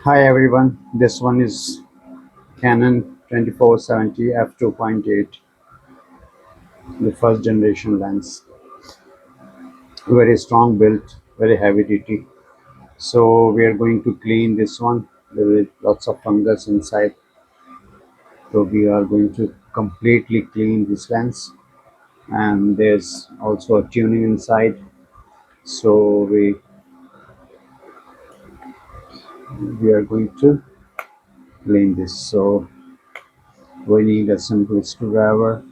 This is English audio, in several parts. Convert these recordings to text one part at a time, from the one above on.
Hi everyone, this one is Canon 2470 f2.8, the first generation lens. Very strong build, very heavy duty. So we are going to clean this one. There is lots of fungus inside. So we are going to completely clean this lens. And there's also a tuning inside. So we are going to clean this. So we need a simple screwdriver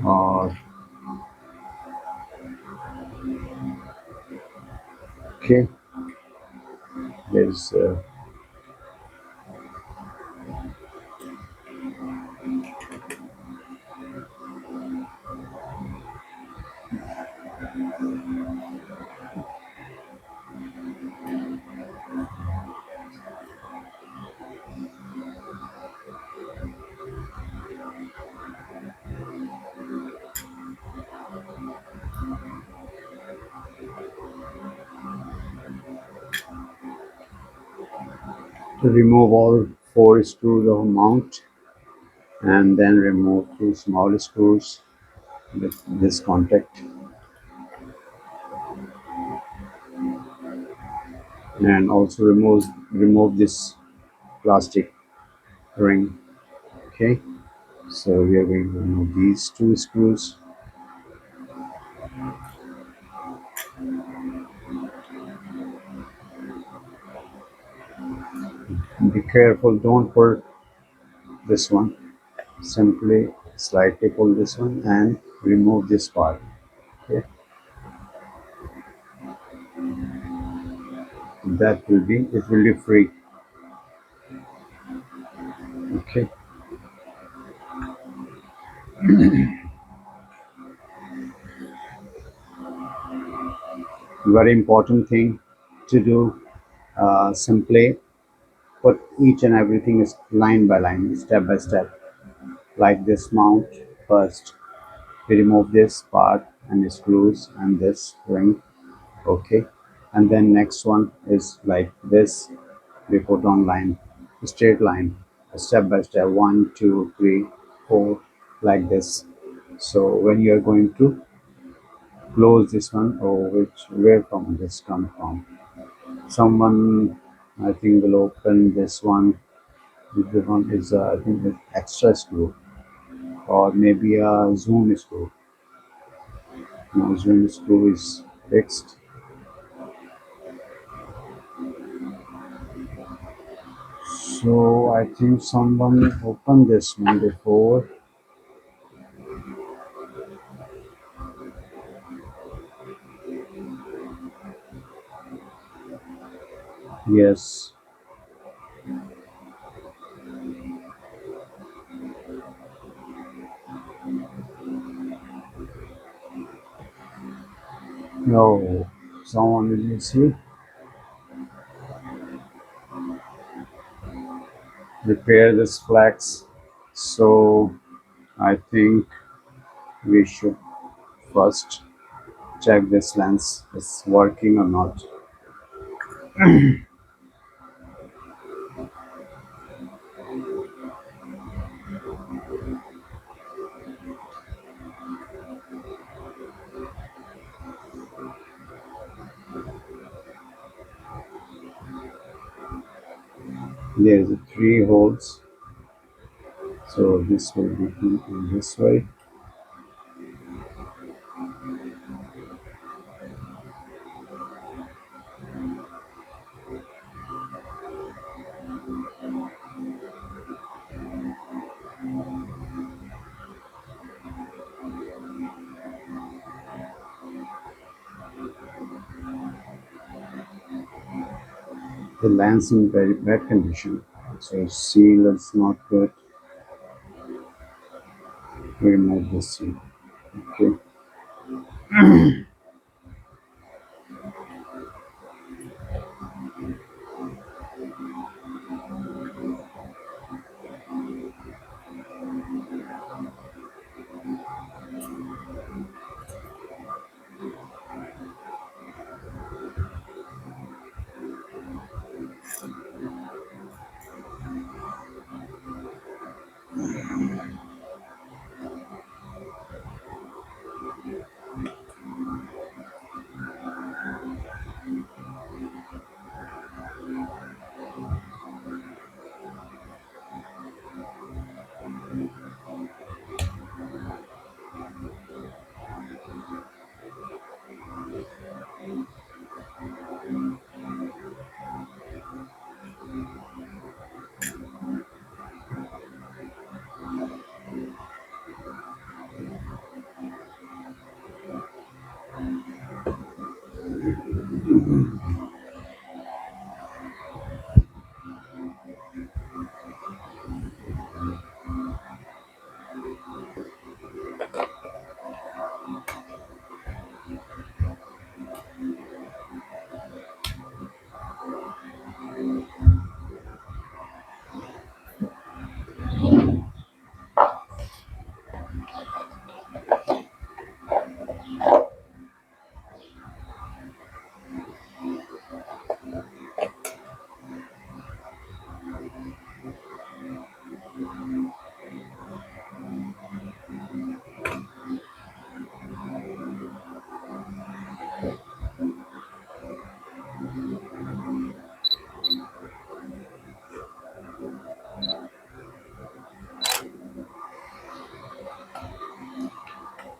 or okay. There's to remove all four screws of mount and then remove two small screws with this contact and also remove this plastic ring. Okay, so we are going to remove these two screws. Be careful, don't pull this one, simply slightly pull this one and remove this part. Okay, that will be, it will be free. Okay, very important thing to do. Simply put each and everything is line by line, step by step, like this mount. First we remove this part and screws and this ring. Okay, and then next one is like this. We put on line, straight line, step by step, 1 2 3 4, like this. So when you are going to close this one, or which, where from this come from, someone I think will open this one. This one is I think the extra screw or maybe a zoom screw. No, zoom screw is fixed. So I think someone opened this one before. Yes. No. Someone will see. Repair this flex. So I think we should first check this lens is working or not. There's three holes. So this will be in this way. The lens in very bad condition. So seal is not good. Remove the seal. Okay.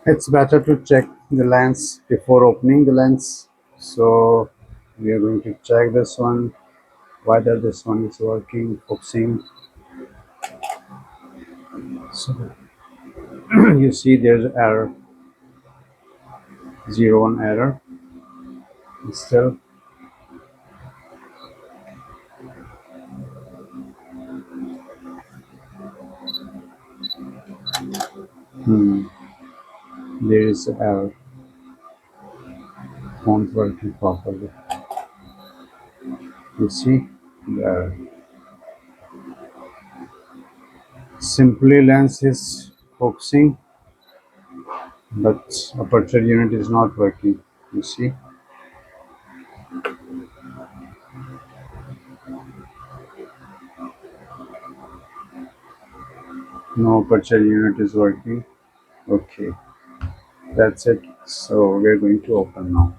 It's better to check the lens before opening the lens. So we are going to check this one, whether this one is working, focusing. So you see there's error, zero one error. Still, hmm, there is error, won't working properly. You see the error. Simply lens is focusing, but aperture unit is not working. You see, no aperture unit is working. Okay, that's it. So we're going to open now.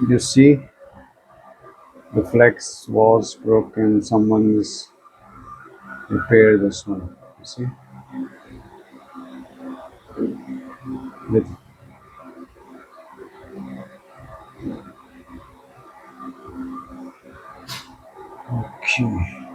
You see, the flex was broken. Someone's repaired this one. You see, with okay.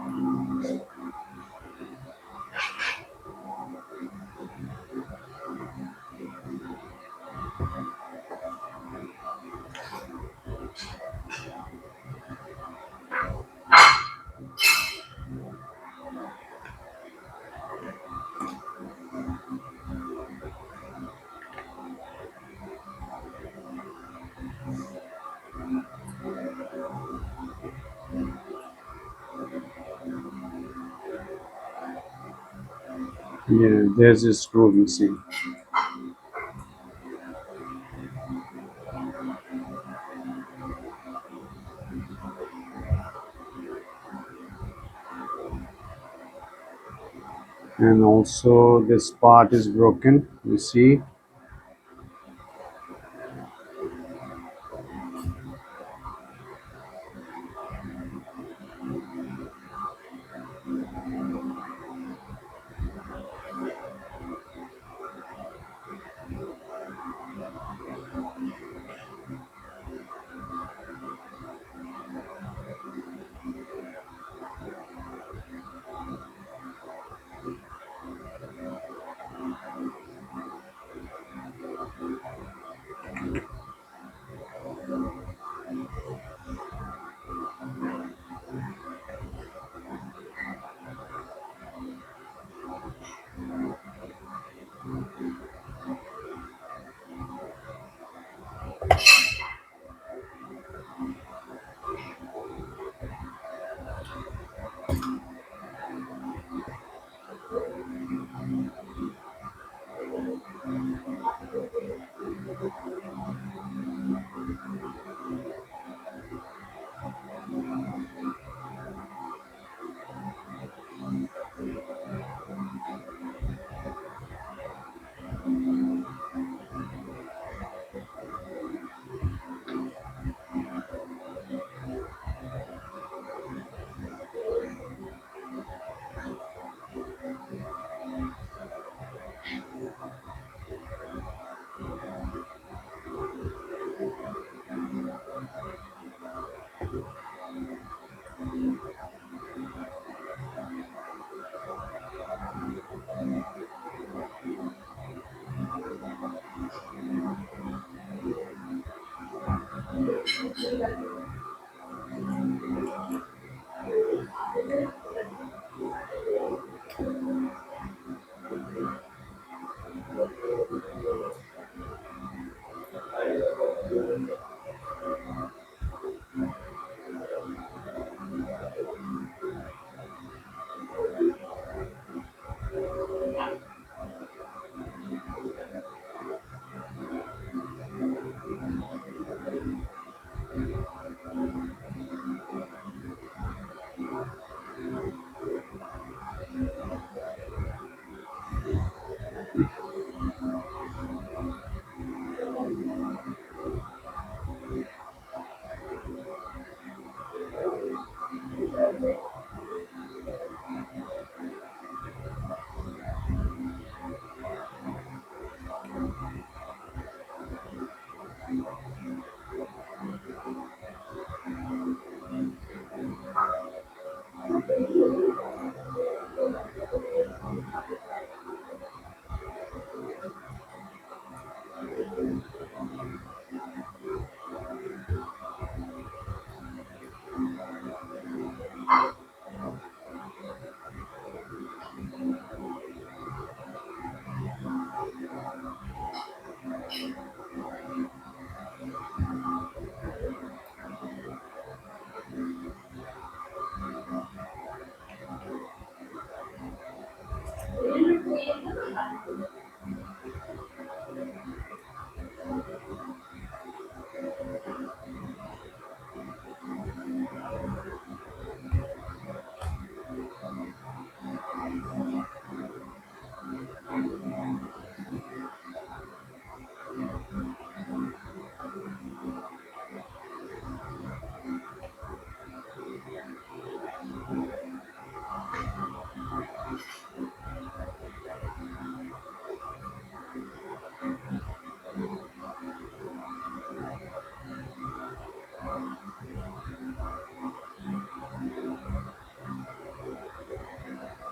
Yeah, there's a screw missing. and also this part is broken, you see.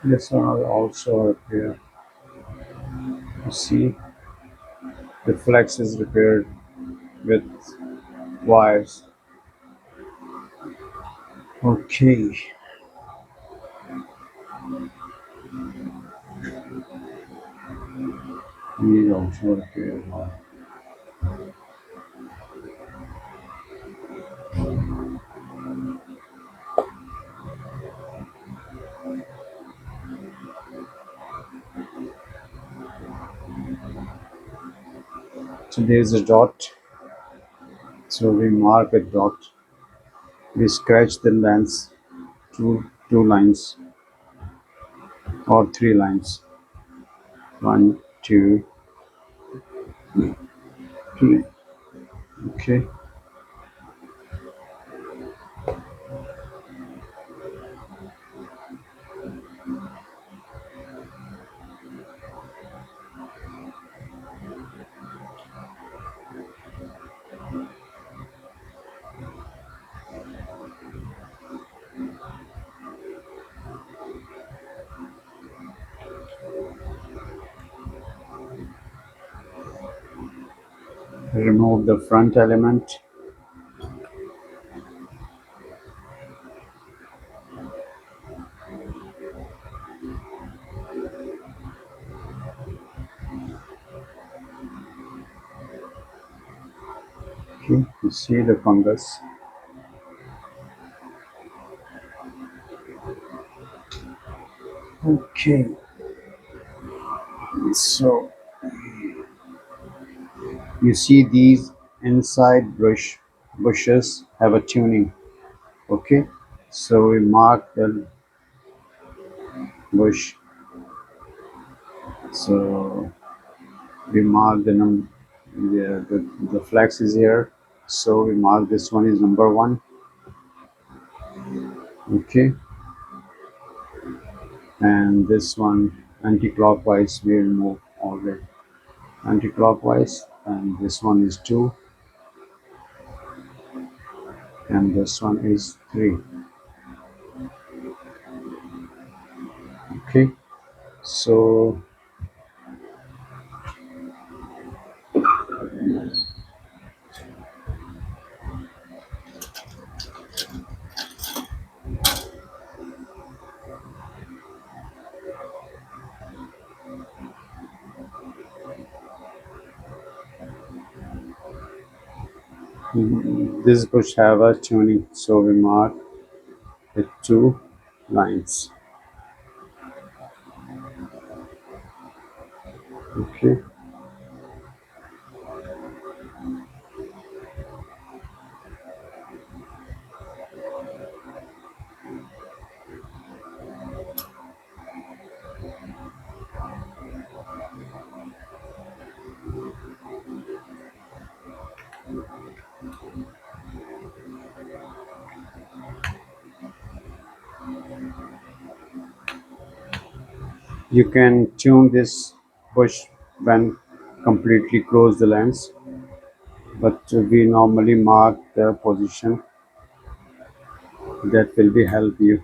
This one will also appear. You see, the flex is repaired with wires. Okay, these also repair. So there's a dot. So we mark a dot. We scratch the lens two lines or three lines. One, two, three. Okay. Remove the front element. Okay, you see the fungus. Okay, so you see these inside bushes have a tuning. Okay, so we mark the bush. So we mark the flex is here. So we mark this one is number one. Okay, and this one anti-clockwise we remove already. Anti-clockwise, and this one is two, and this one is three. Okay, so this bush have a tuning, so we mark with two lines. Okay, you can tune this bush when completely close the lens, but we normally mark the position that will be help you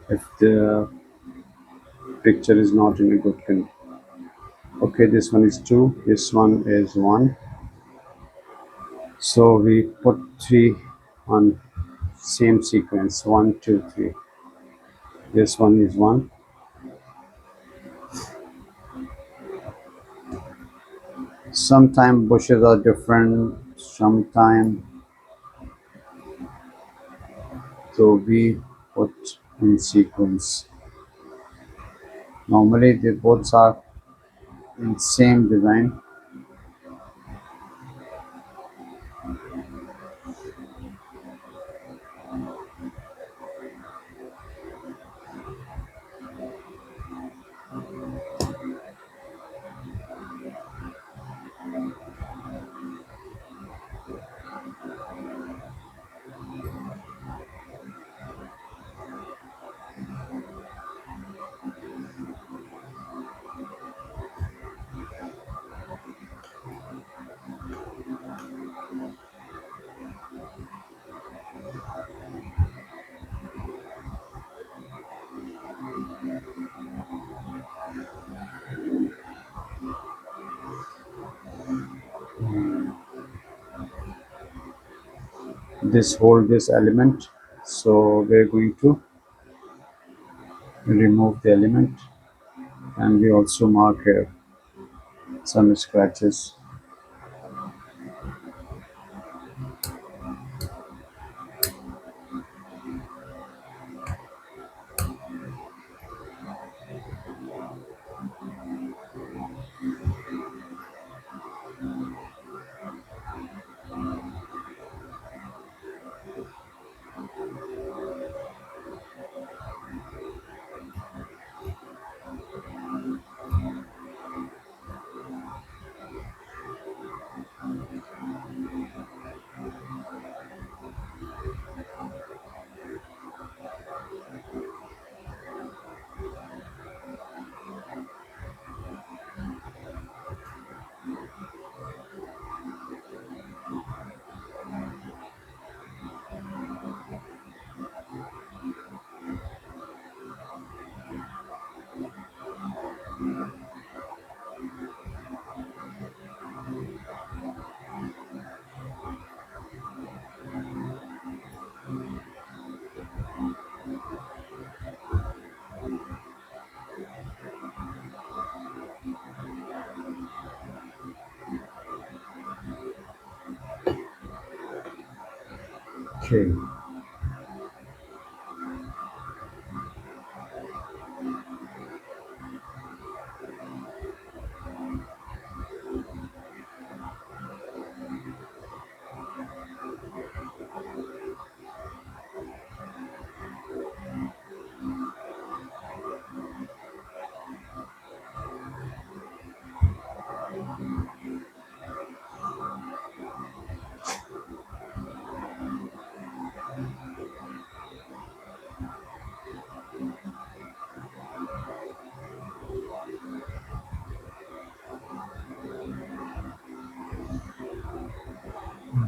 if the picture is not in a good condition. Okay, this one is two, this one is one. So we put three on same sequence, one, two, three. This one is one. Sometimes bushes are different, sometimes so we put in sequence. Normally they both are in same design. This hold this element. So we're going to remove the element, and we also mark here some scratches. Okay,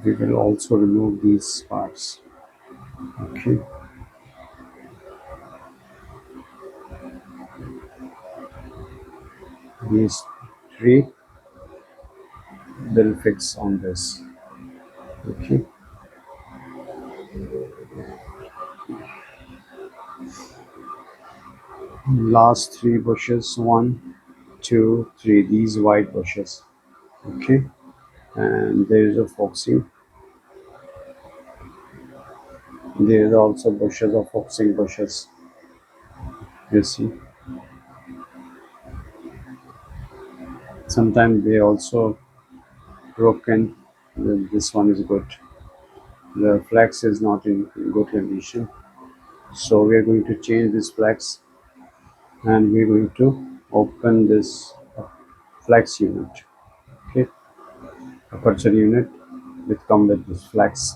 we will also remove these parts. Okay, these three will fix on this. Okay, last three bushes, one, two, three, these white bushes. Okay, and there is a foxing. There is also bushes of foxing bushes. You see, sometimes they also broken. This one is good. The flex is not in good condition, so we are going to change this flex, and we're going to open this flex unit. Okay, aperture unit which come with this flex.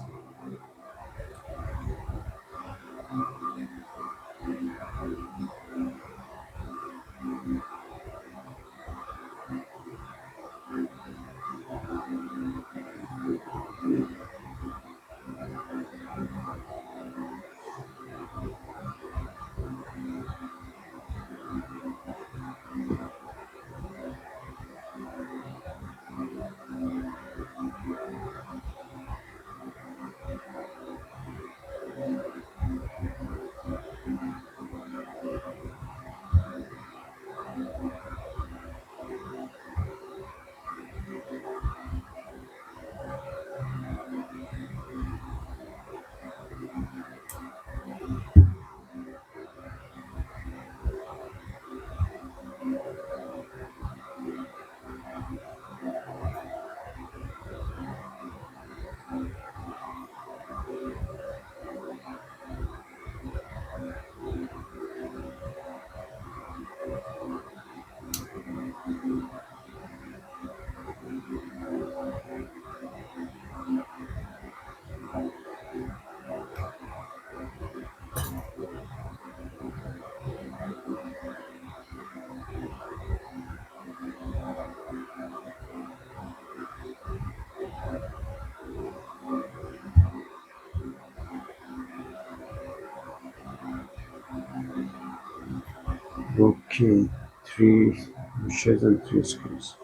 Okay, three bushes and three screws.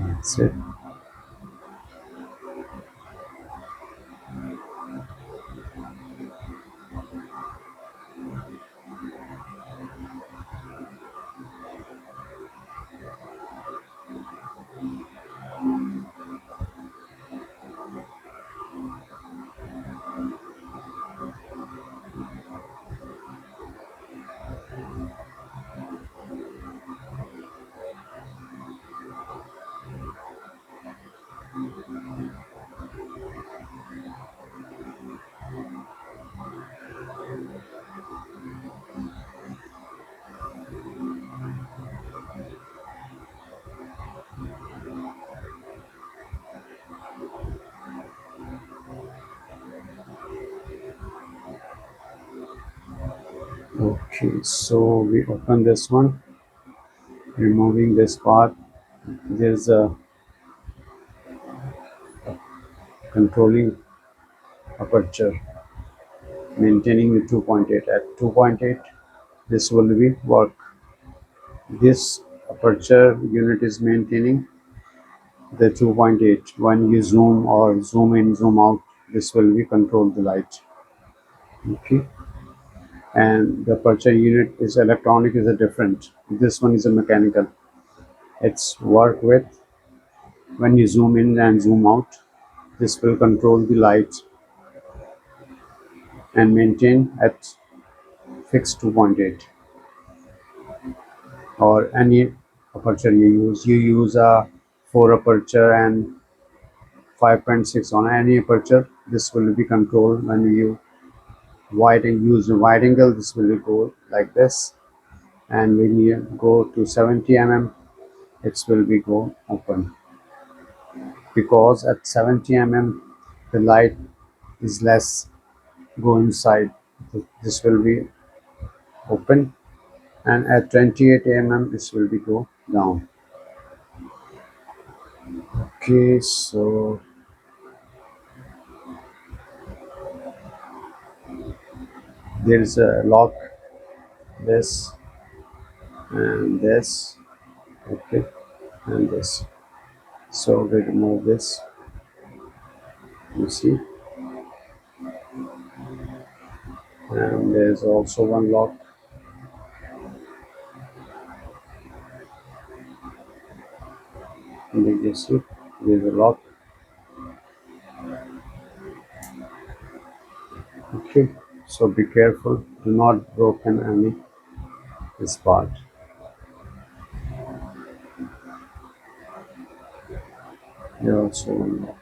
That's it. Okay, so we open this one, removing this part. There's a controlling aperture, maintaining the 2.8. At 2.8, this will be work. This aperture unit is maintaining the 2.8. When you zoom or zoom in, zoom out, this will be control the light. Okay, and the aperture unit is electronic, is a different. This one is a mechanical. It's work with when you zoom in and zoom out. This will control the light and maintain at fixed 2.8 or any aperture you use. You use a 4 aperture and 5.6 on any aperture. This will be controlled when you use a wide angle. This will go like this, and when you go to 70 mm, it will be go open, because at 70 mm the light is less go inside. This will be open, and at 28 mm this will be go down. Okay, so there is a lock, this and this, okay, and this. So we remove this, you see, and there's also one lock. And you see there's a lock. Okay, so be careful, do not broken any this part. There also one lock.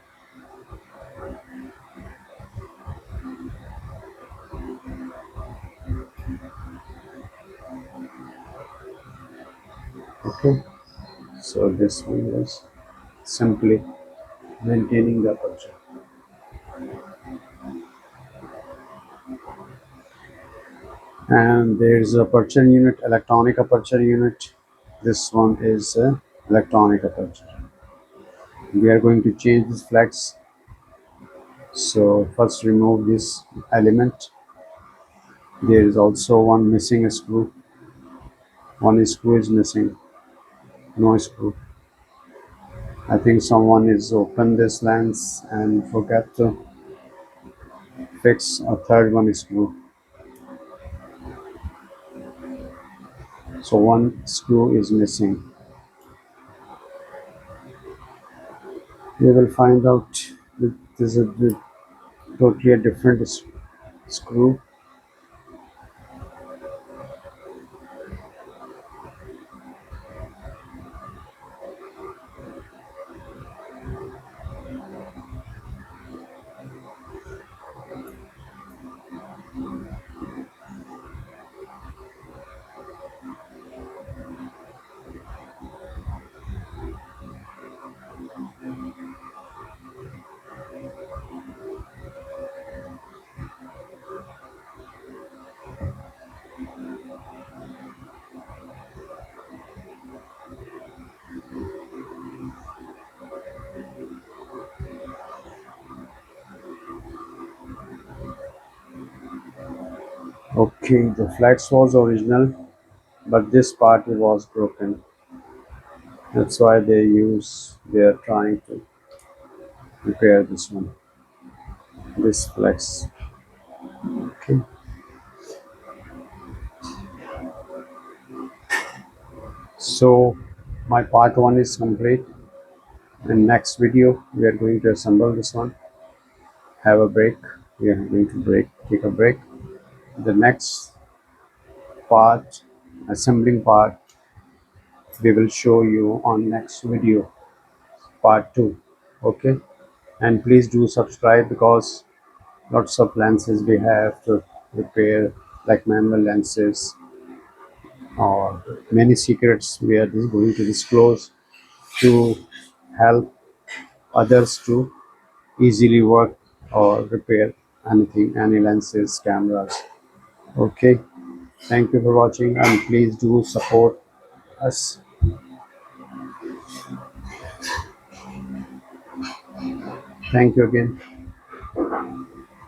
Okay, so this one is simply maintaining the aperture. And there is aperture unit, electronic aperture unit. This one is electronic aperture. We are going to change this flex. So first remove this element. There is also one missing screw. One screw is missing. No screw. I think someone is open this lens and forget to fix a third one screw. So one screw is missing. We will find out that this is a totally a different screw. Okay, the flex was original, but this part was broken. That's why they are trying to repair this one, this flex. Okay, so my part one is complete. In next video, we are going to assemble this one. Have a break. We are going to take a break. The next part, assembling part, we will show you on next video, part 2. Okay, and please do subscribe, because lots of lenses we have to repair, like manual lenses, or many secrets we are going to disclose to help others to easily work or repair anything, any lenses, cameras. Okay, thank you for watching, and please do support us. Thank you again.